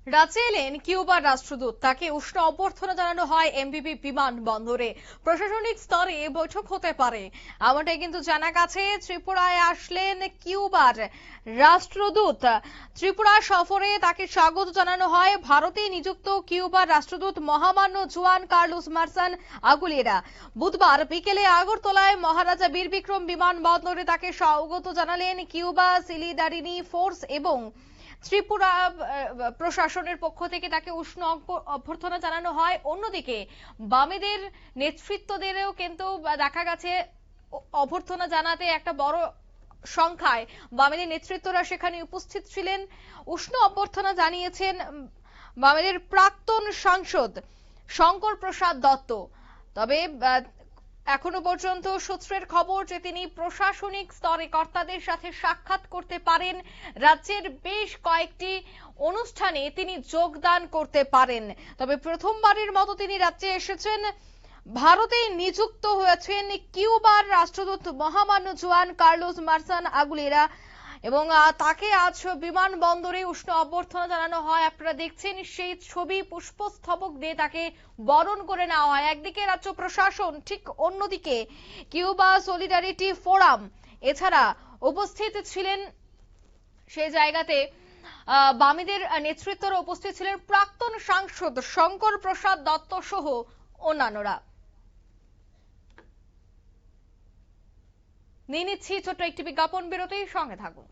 রাজ্যে এলেন কিউবার রাষ্ট্রদূত, তাকে উষ্ণ অভ্যর্থনা জানানো হয় এমবিবি বিমানবন্দরে। প্রশাসনিক স্তরে বৈঠক হতে পারে, এমনটাই কিন্তু জানা গেছে। ত্রিপুরায় আসলেন কিউবার রাষ্ট্রদূত। ত্রিপুরা সফরে তাকে স্বাগত জানানো হয় ভারতে নিযুক্ত কিউবার রাষ্ট্রদূত মহামান্য জুয়ান কার্লোস মার্সান আগুলিয়েরা। বুধবার বিকেলে আগরতলায় মহারাজা বীর বিক্রম বিমানবন্দরে তাকে স্বাগত জানালেন কিউবা সিলিডারিটি ফোর্স এবং ত্রিপুরা প্রশাসনের পক্ষ থেকে তাকে উষ্ণ অভ্যর্থনা জানানো হয়। অন্যদিকে বামেদের নেতৃত্বদেরও কিন্তু দেখা গেছে অভ্যর্থনা জানাতে একটা বড় সংখ্যায় বামেদের নেতৃত্বরা সেখানে উপস্থিত ছিলেন। উষ্ণ অভ্যর্থনা জানিয়েছেন বামেদের প্রাক্তন সাংসদ শঙ্কর প্রসাদ দত্ত। তবে এখনো পর্যন্ত সূত্রের খবর যে তিনি প্রশাসনিক স্তরে কর্তাদের সাথে সাক্ষাৎ করতে পারেন, রাজ্যের বেশ কয়েকটি অনুষ্ঠানে তিনি যোগদান করতে পারেন। তবে প্রথমবারের মতো তিনি রাজ্যে এসেছেন। ভারতে নিযুক্ত হয়েছেন কিউবার রাষ্ট্রদূত মহামান্য জুয়ান কার্লোস মার্সান আগুলিয়েরা এবং তাকে আজ বিমানবন্দরে উষ্ণ অভ্যর্থনা জানানো হয়। আপনারা দেখছেন সেই ছবি, পুষ্পস্তবক দিয়ে তাকে বরণ করে নেওয়া হয়। একদিকে রাজ্য প্রশাসন, ঠিক অন্যদিকে কিউবা সলিডারিটি ফোরাম, এছাড়া উপস্থিত ছিলেন সেই জায়গাতে বামেদের নেতৃত্বরা উপস্থিত ছিলেন প্রাক্তন সাংসদ শঙ্কর প্রসাদ দত্ত সহ অন্যান্যরা। নিয়ে নিচ্ছি ছোট্ট একটি বিজ্ঞাপন বিরতির সঙ্গে থাকুন।